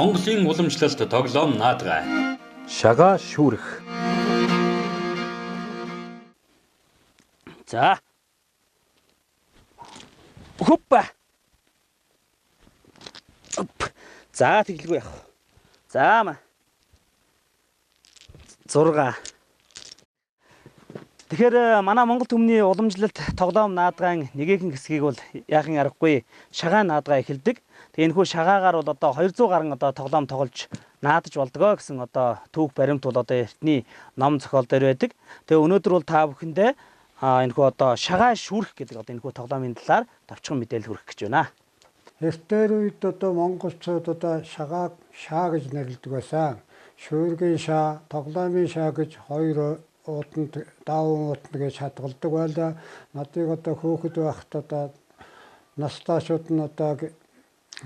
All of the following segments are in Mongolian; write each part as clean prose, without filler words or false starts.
Монголын уламжлалт тоглоом наадгай. Шагаа шүүрэх. За. Хуппа. За тэглгүй яах. За ма. 6. Тэгэхээр манай Монгол түмний уламжлалт тоглоом наадгайн нэгэн хэсгийг бол яахын аргагүй шагаа наадгаа эхэлдэг. Тэгээ энэ хүү шагаагаар бол одоо 200 гаруй одоо тоглоом тоглож наадаж болдгоо гэсэн одоо түүх баримт бол одоо эртний ном зохиол дээр байдаг. Тэгээ өнөөдөр бол та бүхэндээ энэ хүү одоо шагаа шүүрэх гэдэг одоо энэ хүү тоглоомын талаар товчхон мэдээлэл хүргэх гэж байна. Эртээр үед одоо монголчууд одоо шагааг шаа гэж нэрлэдэг байсан. Шүүргийн шаа, тоглоомын шаа гэж хоёр уутанд даван уутанд гэж хадгалдаг байлаа. Надыг одоо хөөхд байхад одоо настаашууд нь одоо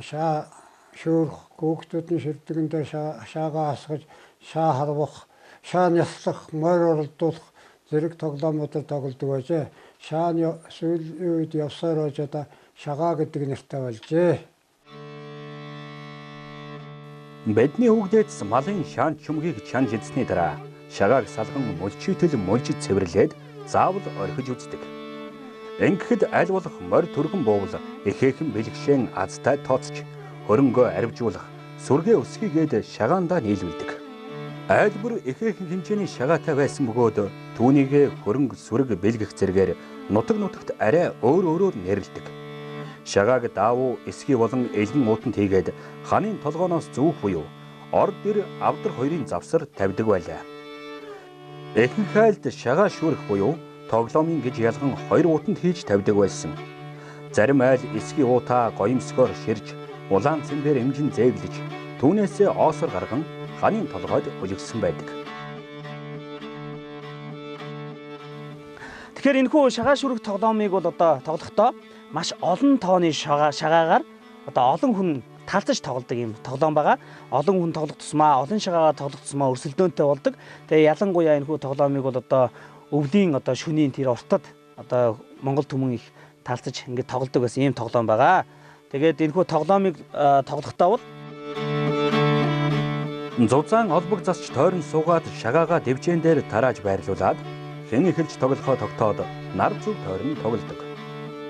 шаа шүүрэх, хөөхтүүд нь ширдэгэн дээр шаагаа асгаж, шаа харвах, шаа няслах, морь оролдуулах зэрэг тоглоомуудаар тоглодог байжээ. Шааны сүүлийн үед явсаар байж одоо шагаа гэдэг нэртэй болжээ. Бидний хөгдөөс малын шаан чүмгийг чанж эзсний дараа шагааг салган мөлчийтэл мөлжид цэвэрлээд заавал орхиж үздэг. Ингэхэд аль болох морь түргэн буувал эхээхэн бэлгшэн азтай тооцож хөрөнгөө арвжуулах сүргээ өсгийгээд шагаандаа нийлүүлдэг. Айлбар эхээхэн хэмжээний шагаатай байсан бөгөөд түүнийг хөрөнгө сүрэг бэлгэх зэргээр нутагт арай өөрөөр нэрлэдэг. Шагааг даавуу эсгий болон элгэн уутанд хийгээд ханын толгооноос зүүх буюу орд дэр авдар хоёрын завсар тавьдаг байлаа. Эхэн хайлт шагаа шүүрэх буюу тоглоомын гэж ялган хоёр уутанд хийж тавьдаг байсан. Зарим айл эсгий уутаа гоёмсгоор ширж улаан цэмбэр эмжин зээглэж түүнээсээ оосор гарган ханын толгойд үлгсэн байдаг. Тэгэхээр энэ хүү шагаа шүүрэх тоглоомыг бол одоо тоглохдоо маш олон тооны шагаагаар одоо олон хүн талцаж тоглодог юм тоглоом байгаа. Олон хүн тоглох тусмаа, олон шагаагаар тоглох тусмаа өрсөлдөөнтэй болдог. Тэгээ ялангуяа энэ хүү тоглоомыг бол одоо өвлийн одоо шөнийн тэр уртад одоо Монгол түмэн их талцаж ингэж тоглодог гэсэн ийм тоглоом байгаа. Тэгээд энэ хүү тоглоомыг тоглохдоо бол зузаан олбог засч тойрон суугаад шагаагаа дэвжэн дээр тарааж байрлуулад хэн эхэлж тоглохоо тогтоод нар зүг тойрон тоглодог.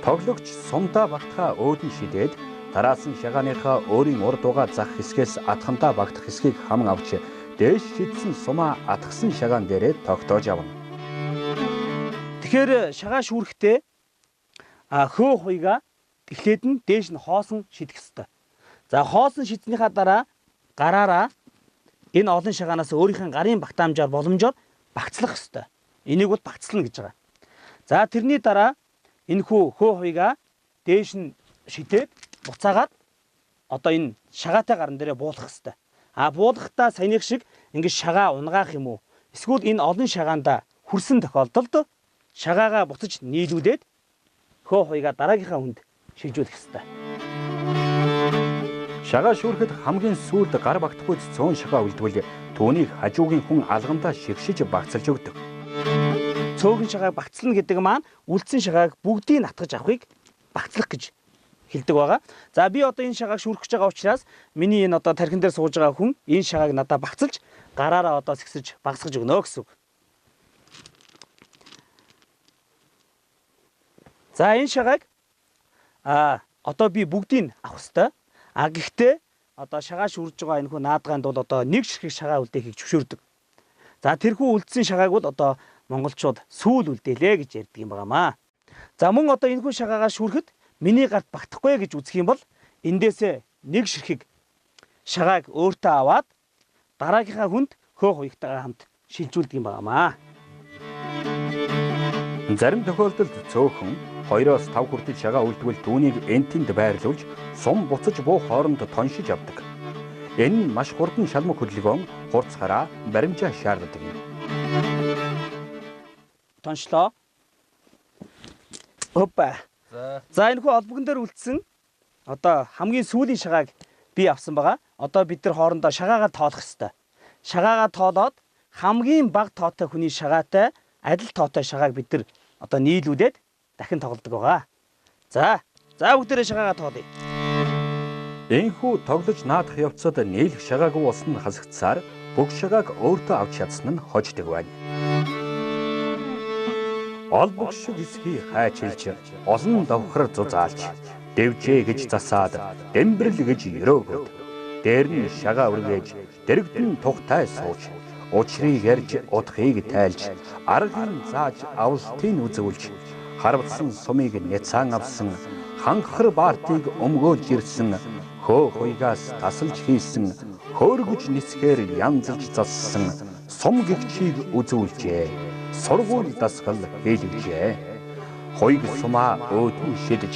Тоглогч сумдаа багтахаа өөдөн шидээд тараасан шагааныхаа өөрийн урд угаа зах хэсгээс атхандаа багтах хэсгийг хаман авч дээш шидсэн сумаа атгсан шагаан дээрээ тогтоож явна. Тэгэхээр шагаа шүүрэхдээ хөө хуйга эхлээд нь дээш нь хоосон шидэх ёстой. За хоосон шидснийхаа дараа гараараа энэ олон шагаанаас өөрийнхөө гарын багтаамжаар боломжоор багцлах ёстой. Энийг бол багцлана гэж байгаа. За тэрний дараа энэ хөө хуйга дээш нь шидээд буцаагаад одоо энэ шагаатай гарн дээрээ буулгах ёстой. Буулгахдаа саяных шиг ингэж шагаа унгаах юм уу? Эсвэл энэ олон шагаанда хүрсэн тохиолдолд шагаагаа буцаж нийлүүлээд хөө хуйга дараагийнхаа хүнд шилжүүлэх ёстой. Шагаа шүүрэхэд хамгийн сүүлд гар багтахгүй цөөн шагаа үлдвэл түүнийг хажуугийн хүн алгандаа шигшиж багцалж өгдөг. Цөөхөн шагааг багцлана гэдэг маань үлдсэн шагааг бүгдийг натгаж авахыг багцлах гэж хэлдэг байгаа. За би одоо энэ шагааг шүүрэх гэж байгаа учраас миний энэ одоо тархин дээр сууж байгаа хүн энэ шагааг надад багцалж гараараа одоо сэгсэж багсгаж өгнө гэсэн үг. За энэ шагааг одоо би бүгдийг авах ёстой. Гэхдээ одоо шагаа шүүрж байгаа энэ хүү наадгаанд бол одоо нэг ширхэг шагаа үлдээхийг зөвшөөрдөг. За тэрхүү үлдсэн шагааг бол одоо монголчууд сүүл үлдээлээ гэж ярьдаг юм байнамаа. За мөн одоо энэ хүү шагаагаа шүүрэхэд миний гарт багтахгүй гэж үзэх юм бол эндээсээ нэг ширхэг шагааг өөртөө аваад дараагийнхаа хүнд хөө хуйгтайгаа хамт шилжүүлдэг юм байнамаа. Зарим тохиолдолд цөөхөн 2-5 хүртэл шагаа үлдвэл түүнийг энтэнд байрлуулж сум буцаж буу хооронд тоншиж авдаг. Энэ нь маш хурдан шалмаг хөдөлгөөн, хурцгаараа баримжаа шаарддаг юм. Тоншлоо. Опа. За энэ хүү олбогон дээр үлдсэн одоо хамгийн сүүлийн шагааг би авсан байгаа. Одоо бид нар хоорондоо шагаагаа тоолох ёстой. Шагаагаа тоолоод хамгийн бага тоотой хүний шагаатай адил тоотой шагааг бид нар одоо нийлүүлээд дахин тоглодог байгаа. За бүгдээрээ шагаагаа тоолъё. Энхүү тоглож наадах явцад нийлэх шагаагүй болсон хасагдсаар бүх шагааг өөртөө авч чадсан нь хождог байна. Олбог шиг эсхий хайчилж, олон давхар зузаалж, дэвжээ гэж засаад, дэмбэрл гэж өрөөгөөд, дээр нь шагаа үргээж, дэрэгдэн тухтай сууж, учрыг ярьж, утгыг тайлж, аргыг зааж, авалтыг үзүүлж, харвдсан сумыг няцаан авсан, ханхар баартыг өмгөөлж ирсэн, хөө хуйгаас тасалж хийсэн, хөөргөж нисгээр янзлж зассан, сум гэгчийг үзүүлжээ, сургууль дасгал хийлгэжээ. Хуйг сумаа өөдөн шидэж,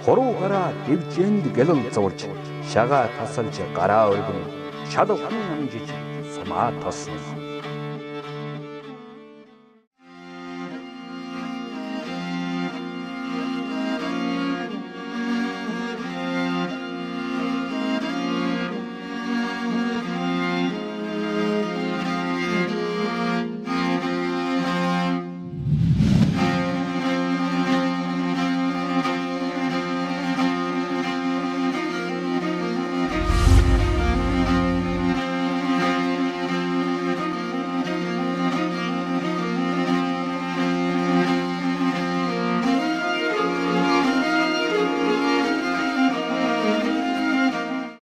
хуруугараа дэвжээнд гэлэн зурж, шагаа тасалж гараа өргөн, шалган амжиж сумаа тосно.